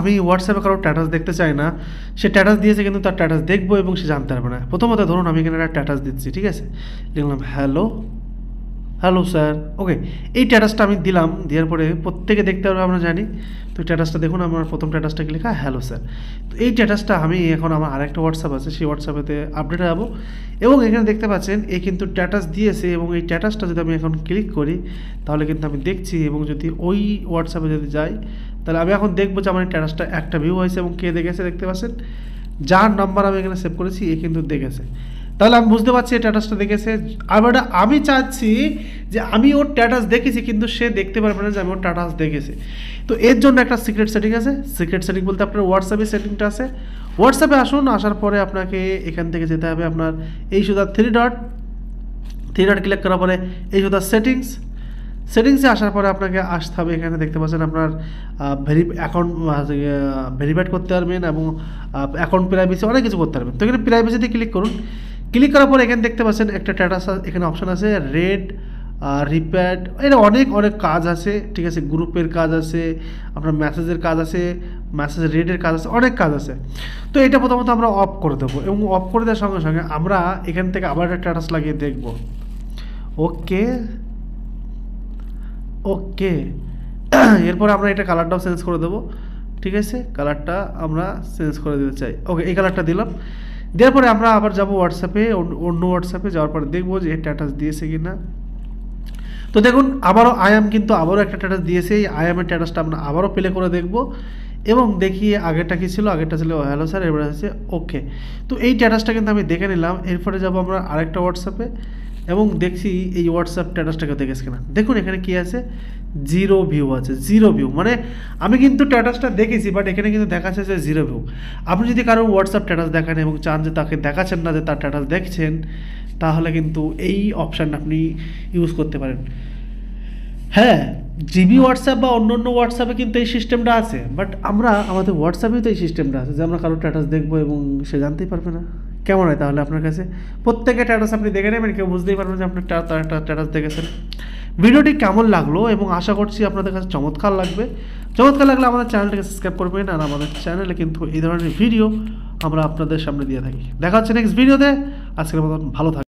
আমি হোয়াটসঅ্যাপে কারো স্ট্যাটাস দেখতে চাই না, সে স্ট্যাটাস দিয়েছে কিন্তু তার স্ট্যাটাস দেখবো এবং সে জানতে পারবে না। প্রথমত ধরুন আমি এখানে একটা স্ট্যাটাস দিচ্ছি, ঠিক আছে, লিখলাম হ্যালো হ্যালো স্যার, ওকে। এই স্ট্যাটাসটা আমি দিলাম, দেওয়ার পরে প্রত্যেকে দেখতে পারবে আমরা জানি। তো স্ট্যাটাসটা দেখুন, আমার প্রথম স্ট্যাটাসটা কি লেখা, হ্যালো স্যার। তো এই স্ট্যাটাসটা আমি এখন আমার আরেকটা হোয়াটসঅ্যাপ আছে, সেই হোয়াটসঅ্যাপেতে আপডেট যাবো এবং এখানে দেখতে পাচ্ছেন এ কিন্তু স্ট্যাটাস দিয়েছে এবং এই স্ট্যাটাসটা যদি আমি এখন ক্লিক করি তাহলে কিন্তু আমি দেখছি, এবং যদি ওই হোয়াটসঅ্যাপে যদি যাই তাহলে আমি এখন দেখবো যে আমার এই স্ট্যাটাসটা একটা ভিউ হয়েছে এবং কে দেখেছে দেখতে পাচ্ছেন, যার নাম্বার আমি এখানে সেভ করেছি এ কিন্তু দেখেছে। তাহলে আমি বুঝতে পারছি স্ট্যাটাসটা দেখেছে। আবার আমি চাচ্ছি যে আমি ওর স্ট্যাটাস দেখেছি কিন্তু সে দেখতে পারবে না যে আমি ওর স্ট্যাটাস দেখেছি। তো এর জন্য একটা সিক্রেট সেটিং আছে। সিক্রেট সেটিং বলতে আপনার হোয়াটসঅ্যাপে সেটিংটা আছে। হোয়াটসঅ্যাপে আসুন, আসার পরে আপনাকে এখান থেকে যেতে হবে আপনার এই সুদা থ্রি ডট ক্লিক করার পরে এই সুদা সেটিংসে আসার পরে আপনাকে আসতে হবে। এখানে দেখতে পাচ্ছেন আপনার অ্যাকাউন্ট ভেরিফাইড করতে পারবেন এবং অ্যাকাউন্ট প্রাইভেসি অনেক কিছু করতে পারবেন। তো এখানে প্রাইভেসিতে ক্লিক করুন। ক্লিক করার পরে এখানে দেখতে পাচ্ছেন একটা স্ট্যাটাস, এখানে অপশান আছে রেড রিপ্যাড, এটা অনেক কাজ আছে, ঠিক আছে, গ্রুপের কাজ আছে, আপনার মেসেজের কাজ আছে, মেসেজ রেডের কাজ আছে, অনেক কাজ আছে। তো এটা প্রথমত আমরা অফ করে দেবো এবং অফ করে দেওয়ার সঙ্গে সঙ্গে আমরা এখান থেকে আবার একটা স্ট্যাটাস লাগিয়ে দেখব। ওকে ওকে এরপরে আমরা এটা কালারটাও চেঞ্জ করে দেবো, ঠিক আছে, কালারটা আমরা চেঞ্জ করে দিতে চাই। ওকে, এই কালারটা দিলাম। দেওয়ার পরে আমরা আবার যাব হোয়াটসঅ্যাপে, অন্য হোয়াটসঅ্যাপে যাওয়ার পরে দেখবো যে স্ট্যাটাস দিয়েছে কি না। তো দেখুন আবারও কিন্তু আবারও একটা স্ট্যাটাস দিয়েছে। এই আয়ামের স্ট্যাটাসটা আমরা আবারও প্লে করে দেখব এবং দেখি আগেরটা কী ছিল। আগেরটা ছিল হ্যালো স্যার, এবারে আছে ওকে। তো এই স্ট্যাটাসটা কিন্তু আমি দেখে নিলাম। এরপরে যাব আমরা আরেকটা হোয়াটসঅ্যাপে এবং দেখছি এই হোয়াটসঅ্যাপ স্ট্যাটাসটাকে দেখেছে কিনা। দেখুন এখানে কী আছে, জিরো ভিউ আছে। জিরো ভিউ মানে আমি কিন্তু স্ট্যাটাসটা দেখেছি বাট এখানে কিন্তু দেখাচ্ছে যে জিরো ভিউ। আপনি যদি কারো হোয়াটসঅ্যাপ স্ট্যাটাস দেখেন এবং চান যে তাকে দেখাচ্ছেন না যে তার স্ট্যাটাস দেখছেন, তাহলে কিন্তু এই অপশানটা আপনি ইউজ করতে পারেন। হ্যাঁ, জিবি হোয়াটসঅ্যাপ বা অন্য হোয়াটসঅ্যাপে কিন্তু এই সিস্টেমটা আছে, বাট আমাদের হোয়াটসঅ্যাপেও তো এই সিস্টেমটা আছে যে আমরা কারো স্ট্যাটাস দেখবো এবং সে জানতেই পারবে না। কেমন হয় তাহলে আপনার কাছে? প্রত্যেকের স্ট্যাটাস আপনি দেখে নেবেন, কেউ বুঝতেই পারবেন যে আপনার স্ট্যাটাস দেখেছেন। ভিডিওটি কেমন লাগলো এবং আশা করছি আপনাদের কাছে চমৎকার লাগবে। চমৎকার লাগলে আমাদের চ্যানেলটাকে সাবস্ক্রাইব করবেন, আর আমাদের চ্যানেলে কিন্তু এই ধরনের ভিডিও আমরা আপনাদের সামনে দিয়ে থাকি। দেখা হচ্ছে নেক্সট ভিডিওতে। আজকের মতন ভালো থাকবেন।